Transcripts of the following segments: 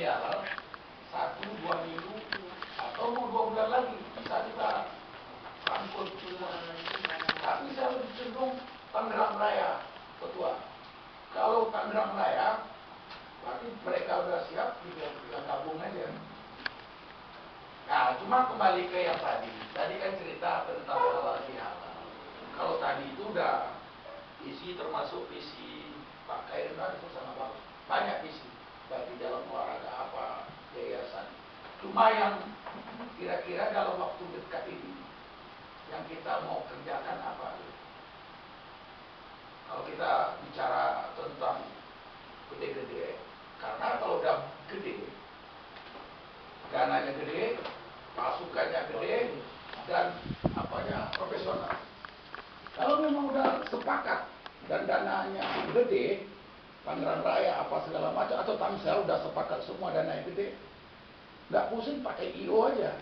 halal 1-2 minggu atau mau 2 bulan lagi bisa kita rangkul semua. Tapi saya lebih cenderung Tangerang Raya, Ketua. Kalau Tangerang Raya, berarti mereka sudah siap, kita gabung aja. Nah, cuma kembali ke yang tadi. Tadi kan cerita tentang halal bihalal. Kalau tadi itu udah visi, termasuk visi Pak Khairul itu sangat bagus. Banyak visi, baik di dalam olahraga apa, yayasan. Cuma yang kira-kira dalam waktu dekat ini yang kita mau kerjakan apa? Kalau kita bicara tentang gede-gede, karena kalau udah gede, dananya gede, pasukannya gede, dan apanya profesional. Kalau memang udah sepakat dan dananya gede, Tangerang Raya apa segala macam atau Tangsel udah sepakat semua dananya gede, nggak pusing pakai IO aja.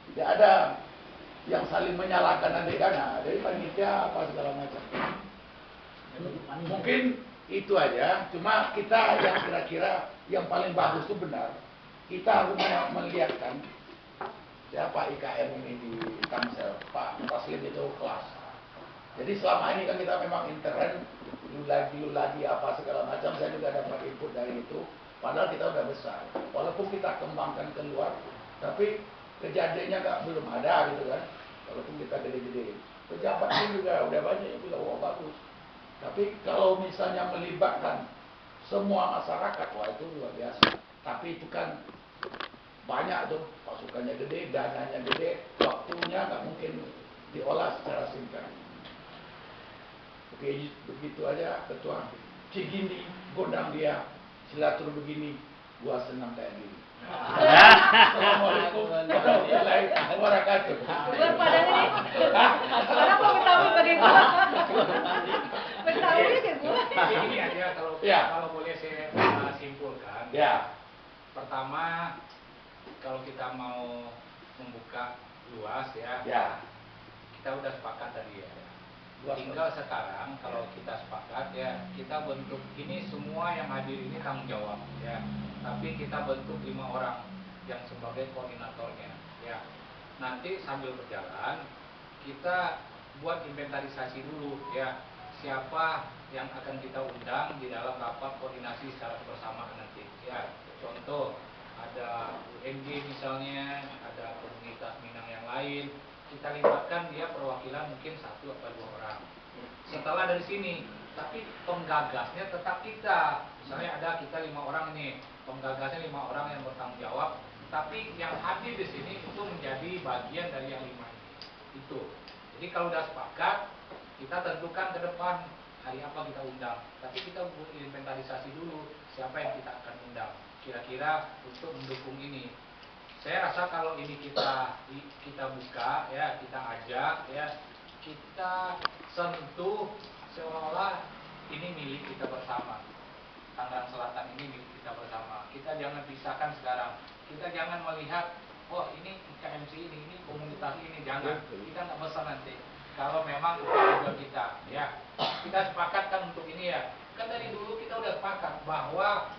Tidak ada yang saling menyalahkan adik dana dari panitia apa segala macam. Mungkin itu aja. Cuma kita yang kira-kira yang paling bagus itu benar. Kita harus melihatkan siapa IKM ini di Tangsel, Pak Taslim itu kelas. Jadi selama ini kan kita memang intern, luladi apa segala macam. Saya juga dapat input dari itu. Padahal kita udah besar. Walaupun kita kembangkan keluar, tapi kejadiannya belum ada gitu kan. Walaupun kita gede-gede, pejabat pun juga udah banyak yang bilang wah bagus. Tapi kalau misalnya melibatkan semua masyarakat, wah itu luar biasa. Tapi itu kan banyak tuh, pasukannya gede, dananya gede, waktunya nggak mungkin diolah secara singkat. Oke, begitu aja Ketua. Cigini gondang dia silaturahmi begini, gua senang kayak gini. Assalamualaikum warahmatullahi wabarakatuh. Kenapa Betawi begitu? Betawi gitu. Ini aja kalau boleh saya simpulkan. Ya. Pertama, kalau kita mau membuka luas ya. Kita udah sepakat tadi ya. Tinggal sekarang kalau kita sepakat ya, kita bentuk ini semua yang hadir ini tanggung jawab ya. Tapi kita bentuk 5 orang yang sebagai koordinatornya ya. Nanti sambil berjalan kita buat inventarisasi dulu ya, siapa yang akan kita undang di dalam rapat koordinasi secara bersama nanti ya. Contoh ada UNJ misalnya, ada komunitas Minang yang lain, kita libatkan dia perwakilan mungkin 1 atau 2 orang. Setelah dari sini, tapi penggagasnya tetap kita. Misalnya ada kita 5 orang nih, penggagasnya 5 orang yang bertanggung jawab, tapi yang hadir di sini itu menjadi bagian dari yang 5 ini. Itu. Jadi kalau udah sepakat, kita tentukan ke depan hari apa kita undang. Tapi kita buat inventarisasi dulu siapa yang kita akan undang. Kira-kira untuk mendukung ini. Saya rasa kalau ini kita buka ya, kita ajak ya, kita sentuh seolah-olah ini milik kita bersama. Tangerang Selatan ini milik kita bersama. Kita jangan pisahkan sekarang. Kita jangan melihat oh ini IKMC ini komunitas ini, jangan. Kita nggak besar nanti. Kalau memang tujuan kita ya, kita sepakatkan untuk ini ya. Kan dari dulu kita udah sepakat bahwa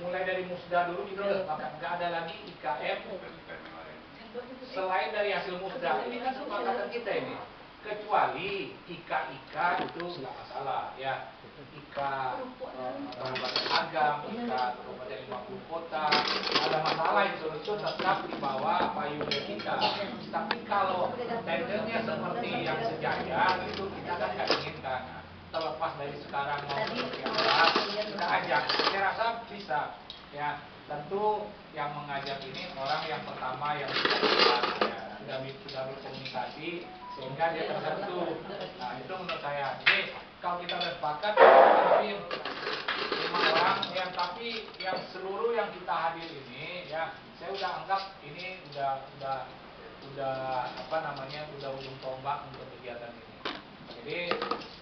mulai dari musda dulu kita udah sepakat nggak ada lagi IKM selain dari hasil musda. Ini kan kesepakatan kita ini, kecuali IKA itu nggak masalah ya. IKA Kabupaten Agam, IKA Kabupaten 50 Kota, ada masalah itu tetap di bawah payungnya kita. Tapi kalau tendernya seperti yang sejajar itu kita kan nggak inginkan. Terlepas dari sekarang mau seperti apa, kita ajak. Saya rasa bisa ya. Tentu yang mengajak ini orang yang pertama yang sudah berkomunikasi sehingga dia tersentuh. Nah itu menurut saya. Jadi kalau kita udah sepakat, tapi 5 orang yang tapi yang seluruh yang kita hadir ini ya, saya udah anggap ini udah apa namanya udah ujung tombak untuk kegiatan ini. Jadi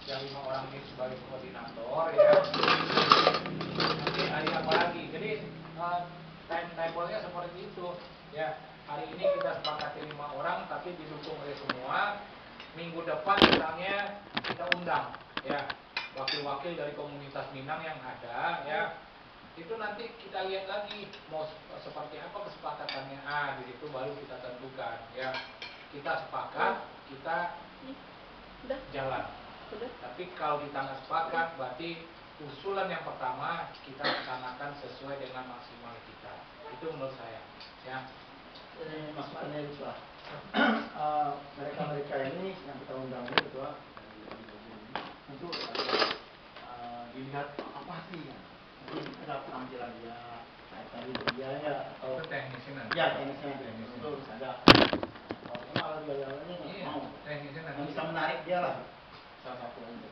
yang 5 orang ini sebagai koordinator ya. Nanti hari apa lagi? Jadi timetable-nya seperti itu ya. Hari ini kita sepakati 5 orang tapi didukung oleh semua. Minggu depan misalnya kita undang ya wakil-wakil dari komunitas Minang yang ada ya. itu nanti kita lihat lagi mau seperti apa kesepakatannya. Di situ baru kita tentukan ya. Kita sepakat, kita jalan. Tapi kalau kita nggak sepakat, berarti usulan yang pertama kita laksanakan sesuai dengan maksimal kita. Itu menurut saya. Ya. Masukannya itu lah. Mereka ini yang kita undang ini ketua untuk dilihat apa sih ya. Mungkin ada penampilan dia, kayak tadi dia ya atau teknisnya nanti. Ya teknisnya itu ada. Kalau dia ini mau, yang bisa menarik dia lah. Salah satu aja.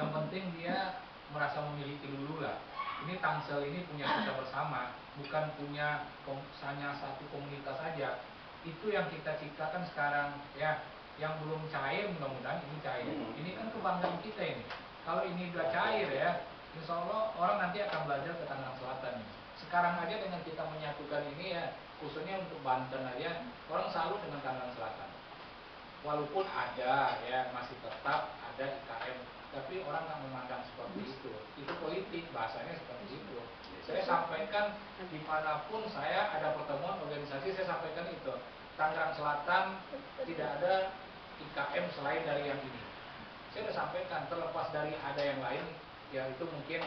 Yang penting dia merasa memiliki dulu lah. Ini Tangsel ini punya kita bersama, bukan punya hanya satu komunitas saja. Itu yang kita ciptakan sekarang ya. Yang belum cair mudah-mudahan ini cair. Ini kan kebanggaan kita ini. Kalau ini udah cair ya, insya Allah orang nanti akan belajar ke Tangerang Selatan. Sekarang aja dengan kita menyatukan ini ya, khususnya untuk Banten aja, orang selalu dengan Tangerang Selatan. Walaupun ada ya, masih tetap ada IKM, tapi orang nggak memandang seperti itu politik, bahasanya seperti itu. Saya sampaikan dimanapun saya ada pertemuan organisasi, saya sampaikan itu, Tangerang Selatan tidak ada IKM selain dari yang ini. Saya sudah sampaikan, terlepas dari ada yang lain, ya itu mungkin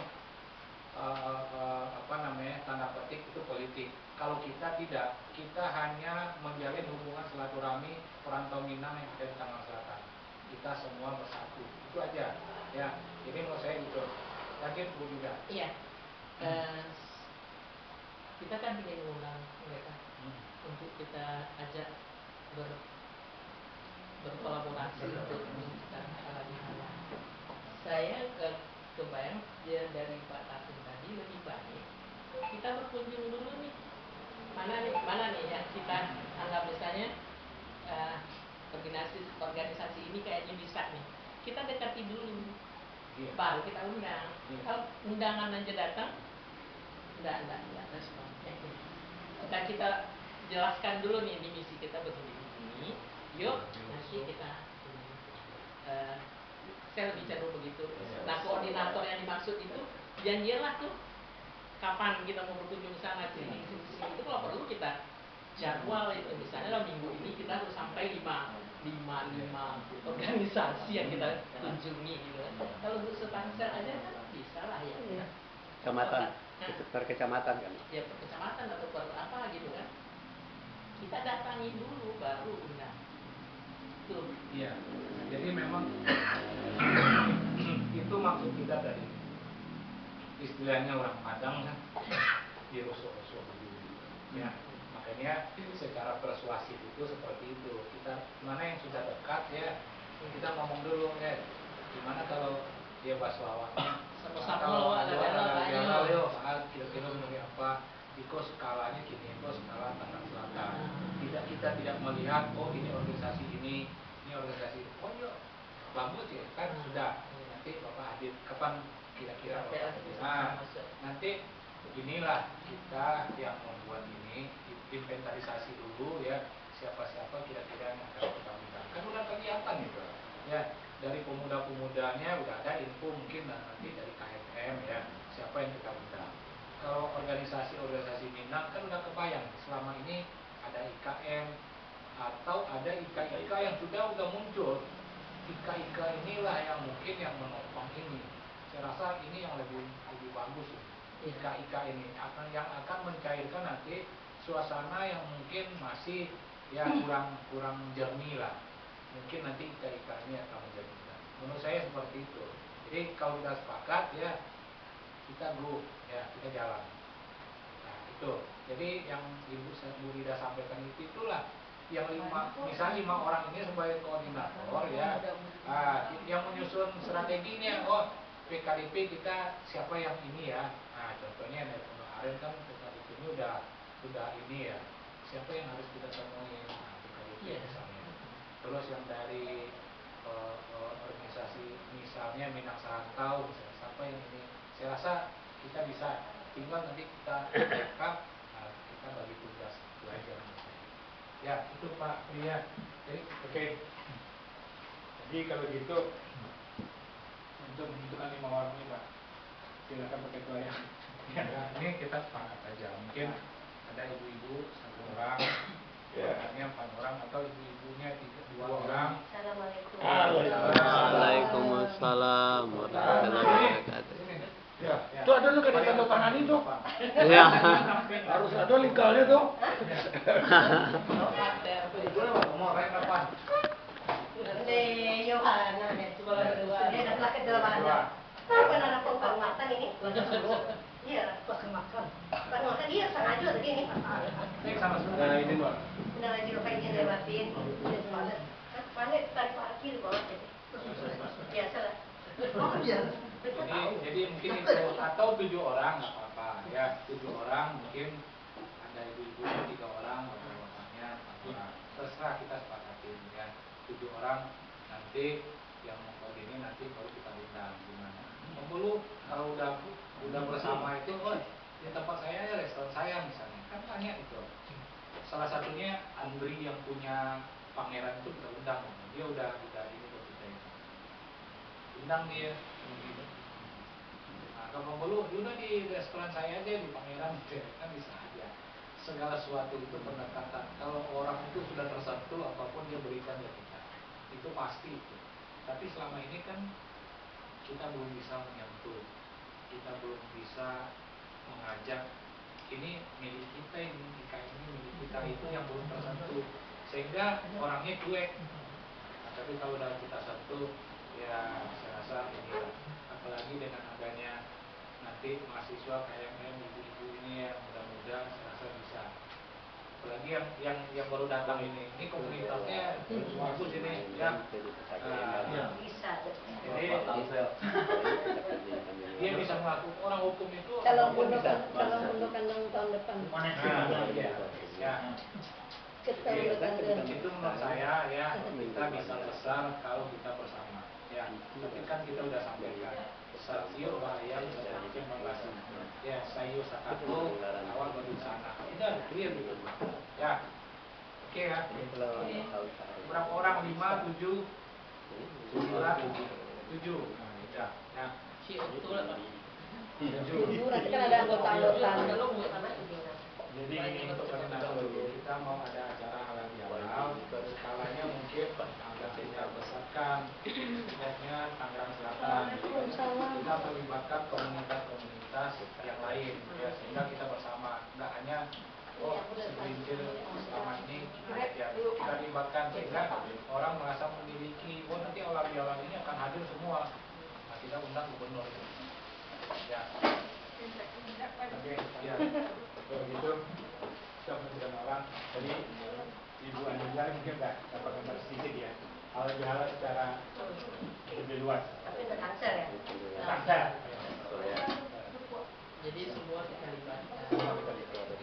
tanda petik itu politik. Kalau kita tidak, kita hanya menjalin hubungan silaturahmi perantau Minang yang ada di Tangerang Selatan. Kita semua bersatu, itu aja. Ya, jadi menurut saya itu. Lanjut Bu Yuda. Iya. Kita kan ingin mengundang mereka untuk kita ajak berkolaborasi untuk menciptakan hal-hal. Saya kebayang dia dari Pak Tasim tadi lebih baik kita berkunjung dulu nih. Mana nih yang kita anggap misalnya organisasi ini kayaknya bisa nih. Kita dekati dulu. Baru kita undang. Kalau undangan aja datang, enggak respon. Dan kita jelaskan dulu nih di misi kita begini. Yuk, nanti kita saya lebih cenderung begitu. Nah, koordinator yang dimaksud itu janjilah tuh kapan kita mau berkunjung ke sana sini. Itu kalau perlu kita jadwal itu. Misalnya dalam minggu ini kita harus sampai 5 organisasi yang kita kunjungi gitu. Kalau untuk setangsel aja kan bisa lah ya. Kecamatan, per kecamatan kan? Ya per kecamatan atau per apa gitu kan. Kita datangi dulu baru undang. Tuh. Iya. Jadi memang itu maksud kita tadi. Istilahnya orang Padang kan dirosok-rosok dulu. Ya. Makanya secara persuasif itu seperti itu. Kita mana yang sudah dekat ya, kita ngomong dulu ya. Gimana kalau dia bahas lawaknya? Kalau ada jalan yuk, kira-kira mengenai apa? Iko skalanya gini, Iko skala Tangerang Selatan. Kita tidak melihat ini organisasi ini organisasi. Oh iya, bagus ya kan sudah. Nanti Bapak hadir kapan kira-kira Bapak hadir? Nah, nanti inilah kita yang membuat ini inventarisasi dulu ya, siapa-siapa kira-kira yang akan kita undang. Kan udah kelihatan gitu ya, dari pemuda-pemudanya udah ada info mungkin nanti dari KFM ya, siapa yang kita undang. Kalau organisasi Minang kan udah kebayang selama ini ada IKM atau ada IK-IK yang udah muncul. IK-IK inilah yang mungkin yang menopang ini. Saya rasa ini yang lebih bagus. IK-IK ini yang akan mencairkan nanti suasana yang mungkin masih ya kurang jernih lah. Mungkin nanti IK-IK ini akan menjernihkan. Menurut saya seperti itu. Jadi kalau kita sepakat ya kita go ya, kita jalan. Nah itu. Jadi yang Bu Rida sampaikan itulah yang misalnya 5 orang ini sebagai koordinator ya. Yang menyusun strateginya, PKDP kita siapa yang ini ya. Nah contohnya dari kemarin kan PKDP ini udah ini ya, siapa yang harus kita temuin, PKDP misalnya. Terus yang dari organisasi misalnya Minang Sarantau misalnya, siapa yang ini. Saya rasa kita bisa, tinggal nanti kita backup, kita bagi tugas itu aja. Ya itu Pak Ria. Jadi oke. Jadi kalau gitu untuk menentukan 5 orang ini Pak, silakan pakai ketua ya. mungkin ada ibu-ibu 1 orang, anaknya 4 orang, atau ibu-ibunya 2 orang. Assalamualaikum. Waalaikumsalam warahmatullahi wabarakatuh. Ya, tuh ada tuh kayak tanda tangan itu. Iya. Harus ada legalnya tuh. Ini Yohana, dia datang ke dalam apa anak makan ini? Iya, makan. Makan dia sengaja tadi ini. Ini Mbak. Benar aja lo pengen lewatin. Panik tarik parkir bawah jadi. Biasa lah. Oh biasa. Jadi mungkin itu, atau 7 orang nggak apa-apa ya, 7 orang mungkin ada ibu-ibunya 3 orang, bapak-bapaknya 4 orang, terserah kita sepakatin ya, 7 orang nanti yang mau ini nanti baru kita undang gimana. Dulu kalau udah bersama itu, oh di tempat saya ya restoran saya misalnya, kan tanya itu. Salah satunya Andri yang punya Pangeran itu kita undang, dia udah ini buat kita itu. Undang dia. Nah, kalau perlu udah di restoran saya aja di Pangeran kan bisa aja. Segala sesuatu itu pendekatan. Kalau orang itu sudah tersentuh apapun dia berikan ke kita, itu pasti itu. Tapi selama ini kan kita belum bisa menyentuh, kita belum bisa mengajak. Ini milik kita, ini milik kita, itu yang belum tersentuh, sehingga orangnya cuek. Nah, tapi kalau udah kita sentuh, ya saya rasa ini, apalagi dengan adanya nanti mahasiswa KMM ibu-ibu ini yang muda-muda, saya rasa bisa. Apalagi yang baru datang ini komunitasnya bagus ini ya. Bisa. Jadi dia bisa melakukan, orang hukum itu Kalau apapun mundur bisa. kandang tahun depan. Ya. Itu menurut saya ya, kita bisa besar kalau kita bersama ya. Tapi kan kita udah sampaikan Satyo bahaya mungkin makasih ya, sayu sakato awal baru sana, udah clear gitu ya. Oke ya, berapa orang? 5, 7, 9, 7 udah ya. Nanti kan ada anggota-anggota. Jadi ini untuk koordinator kita mau ada acara halal bihalal, skalanya mungkin agak kita besarkan, pokoknya Tangerang Selatan. Kita melibatkan komunitas-komunitas yang lain, ya, sehingga kita bersama, nggak hanya segelintir selama ini ya, kita libatkan sehingga orang merasa memiliki, oh nanti halal bihalal ini akan hadir semua. Nah, kita undang gubernur. Ya. Oke, ya. Kalau gitu kita menunjukkan orang. Jadi Ibu Anissa mungkin dapat gambar sedikit ya. Halal bihalal secara lebih luas. Tapi untuk Tangsel ya. Tangsel. Jadi semua kita libatkan.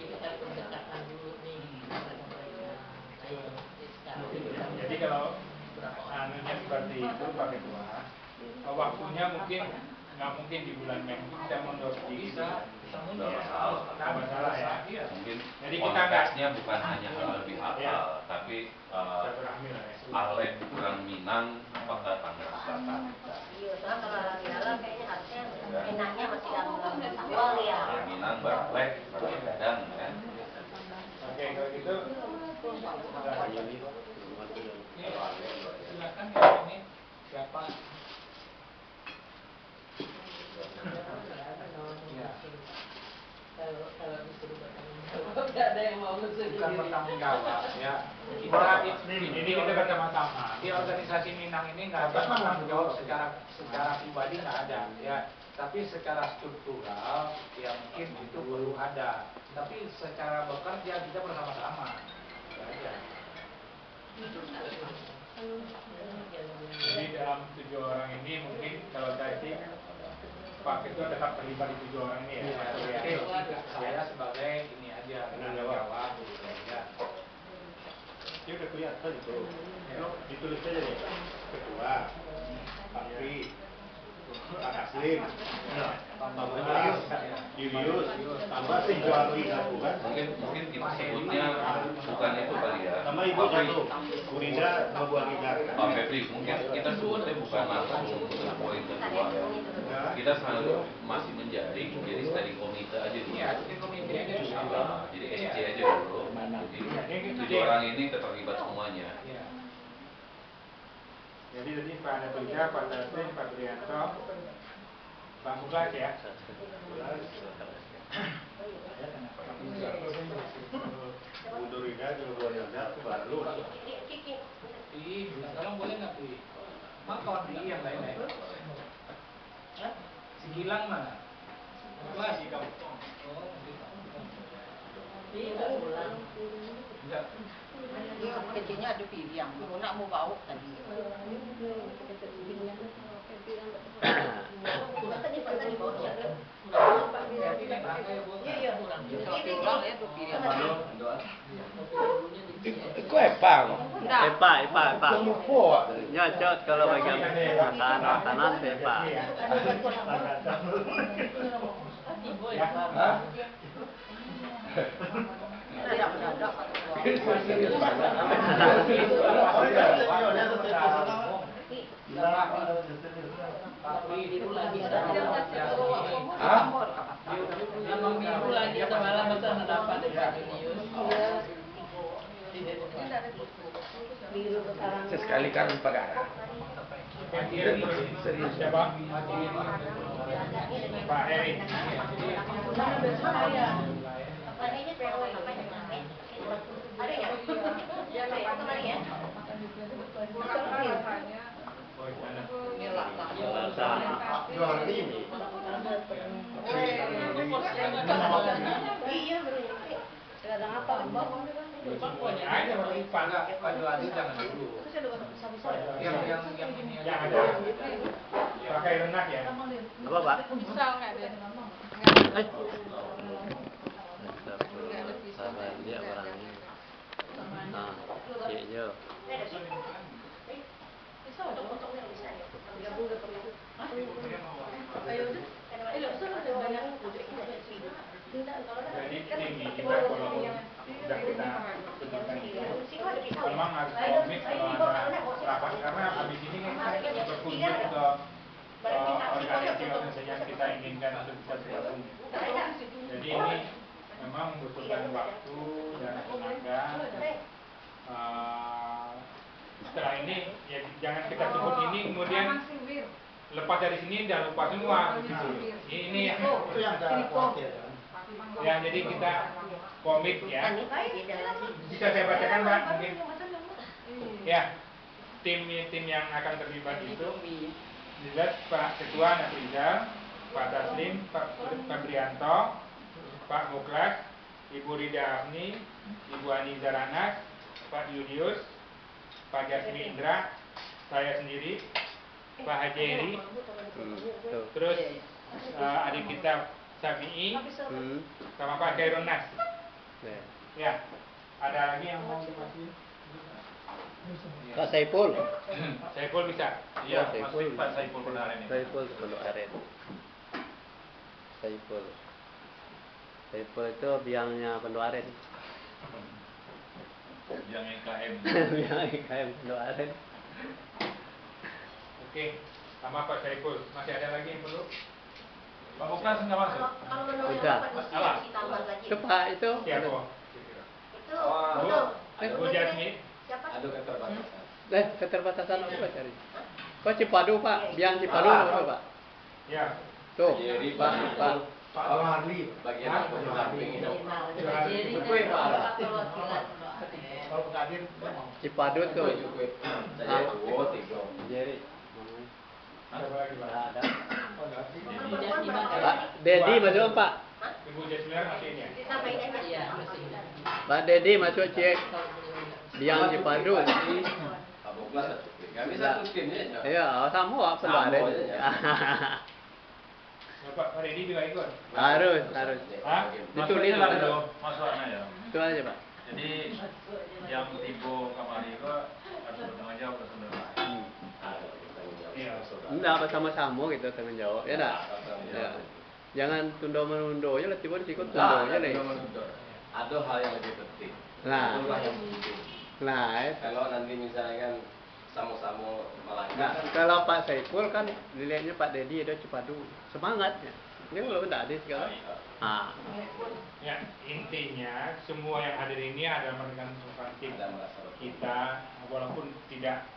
Kita pendekatan dulu nih. Jadi kalau anunya seperti itu Pak Ketua, waktunya mungkin nggak mungkin di bulan Mei, kita mundur sedikit. Bisa mundur, nggak masalah ya. Mungkin Jadi kita konteksnya bukan hanya halal bihalal, tapi Alek kurang Minang apakah Tangerang Selatan. Iya, soalnya kalau lagi halal kayaknya harusnya enaknya masih dalam awal ya. Minang, Barlek, Padang kan. Oke, kalau gitu silakan ya, ini siapa? Kalau disuruh bertanggung jawab, nggak ada yang mau Bukan bertanggung jawab ya. Kita ini kita bersama-sama. Di organisasi Minang ini nggak ada tanggung jawab secara pribadi nggak ada ya. Tapi secara struktural ya mungkin itu perlu ada. Tapi secara bekerja kita bersama-sama. Ya. Jadi dalam 7 orang ini mungkin kalau tadi Pak Ketua tetap terlibat di 7 orang ini ya. Saya sebagai ini aja penanggung jawab gitu ya. Dia udah kelihatan itu. Ditulis aja deh. Ketua, Pak Pri, Pak Taslim, Pak Julius, tambah si Jualwi satu kan? Mungkin kita sebutnya bukan itu kali ya. Sama Ibu satu, Kurida sama Bu Agida. Pak Febri, mungkin kita sebutnya bukan langsung untuk poin ketua. Kita selalu masih menjaring, jadi standing komite aja dulu. Iya, jadi komite aja. 7 orang ini terlibat semuanya. Iya. Jadi tadi Pak Nabilda, Pak Taslim, Pak Prianto, Pak Muklas ya. Bu Rida juga baru. Ih, sekarang boleh nggak Pi? Makan Pi yang lain-lain. Si Gilang mana? Kelas si kamu. Oh, Iya, pulang. enggak. Dia kecilnya ada pilihan, nak mau bawa tadi. Kok epang? Epa. Lupa. Nyocot kalau bagian kanan epa. Hah? Tidak mendadak. Biru lagi Hah? Emang biru lagi semalam pesan dapat Pak Junius. Sesekali kan pagara. Serius. Siapa? Pak Heri. Ada ya? Kemarin ya? Oh, di sana. Iya, kadang apa? Semuanya aja baru Pak Juhadi jangan dulu. Yang ini Yang ada. Pakai renang ya. Apa Pak? Sabar dia orangnya. Nah, ciknya. Jadi tinggi kita kalau sudah kita tentukan itu memang harus komit kalau ada rapat karena habis ini kan kita berkunjung ke organisasi yang kita inginkan untuk bisa bergabung. Jadi ini memang membutuhkan waktu dan tenaga. Setelah ini ya jangan kita sebut ini kemudian lepas dari sini dan lupa semua gitu. Ini yang ya jadi kita komit ya. Bisa saya bacakan Mbak mungkin. Ya, tim yang akan terlibat itu jelas Pak Ketua Nafrizal, Pak Taslim, Pak Prianto, Pak Muklas, Ibu Rida Afni, Ibu Ani Zaranas, Pak Julius, Pak Jasmi Indra, saya sendiri, Pak Hajeri, terus adik kita Sabi'i, sama Pak Kaironas. Ya, ada lagi yang mau dimasukin? Pak Saiful. Saiful bisa. Iya, Saiful. masuk Pak Saiful benar ini. Saiful Pondok Aren. Saiful itu biangnya Pondok Aren. Yang IKM. Biang IKM Pondok Aren. Oke, sama Pak Saiful. Masih ada lagi yang perlu? Pak Muklas nggak masuk. Kalau menurut Udah. Pak ditambah lagi. Itu Pak itu. Siapa? Itu. Bu Jasmi. Siapa? Keterbatasan apa cari? Kok Cipadu Pak? Biang Cipadu apa Pak? Ya. Tuh. Jadi Pak. Pak Harli. Bagian samping itu. Jadi Kalau hadir Cipadu tuh. Jerry. Siapa lagi Pak? Ada. Jadi Pak Dedi masuk Pak. Ibu Jasmine masih ini ya? Ditambahin aja. Iya, masih. Pak Dedi masuk cek. Biang Cipadu. Pak Muklas nggak bisa satu tim ya. Iya, sama Pondok Aren. Bapak Redi juga ikut? Harus. Hah? Ditulis lah itu. masuknya ya. Itu aja Pak. Jadi yang tipe kamar itu harus bertanggung jawab ke saudara. Iya. Enggak apa sama-sama gitu tanggung jawab. Ya enggak? Ya. Jangan tunda-menunda aja lah tiba ikut tunda aja nih. Ada hal yang lebih penting. Nah. Itulah yang penting. Nah, Kalau nanti misalnya kan sama-sama melangkah. kalau Pak Saiful kan dilihatnya Pak Dedi ada Cipadu semangatnya. Ini belum tadi sekarang. Ah. Ya, intinya semua yang hadir ini adalah merupakan substantif kita, walaupun tidak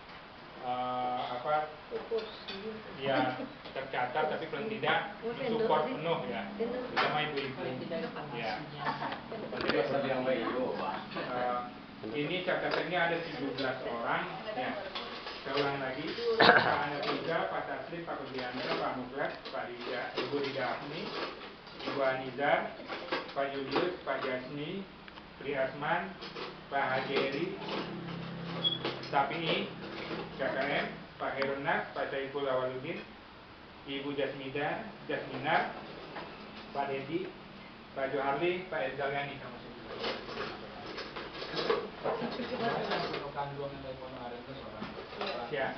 ya tercatat, tapi paling tidak mensupport penuh ya, terutama ibu-ibu. Ya. Ini catatannya ada 17 orang. Ya. Saya ulang lagi, Pak Anafisa, Pak Taslim, Pak Kudianto, Pak Muglas, Pak Rida, Ibu Rida Afni, Ibu Anizar, Pak Julius, Pak Jasmi, Pri Asman, Pak Hajeri, Sapi, KKM, Pak Herunak, Pak Saiful Awaludin, Ibu Jasminar, Pak Dedi, Pak Joharli, Pak Ezaliani sama semua. Ya.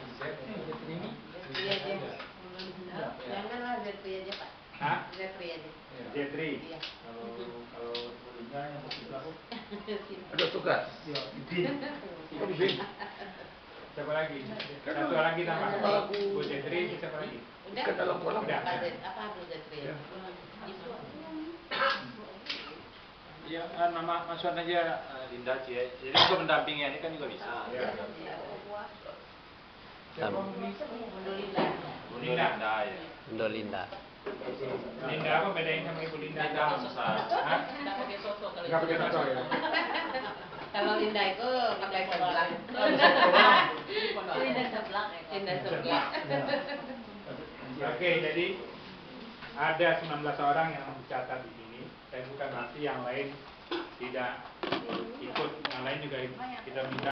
Janganlah Zetri aja Pak. Hah? Zetri aja. Zetri. Iya. Kalau kulinya yang pelaku. Ada tugas. Siapa lagi? Satu lagi tambah. Bu Zetri, siapa lagi? Udah. Ke dalam kolam. Udah. Apa Bu Zetri? Ya. Ya, nama masukkan aja Linda Cie. Jadi juga mendampingi ini kan juga bisa. Ya. Sama. Mundur Linda. Linda. Ya. Linda. Linda apa bedain sama Ibu Linda? Linda besar. Hah? Nggak pakai sosok kalau Nggak pakai sosok ya? Kalau Linda itu pakai sebelah. Linda sebelah. Linda sebelah. Oke, jadi ada 19 orang yang mencatat di sini. Dan bukan berarti yang lain tidak ikut. Yang lain juga kita minta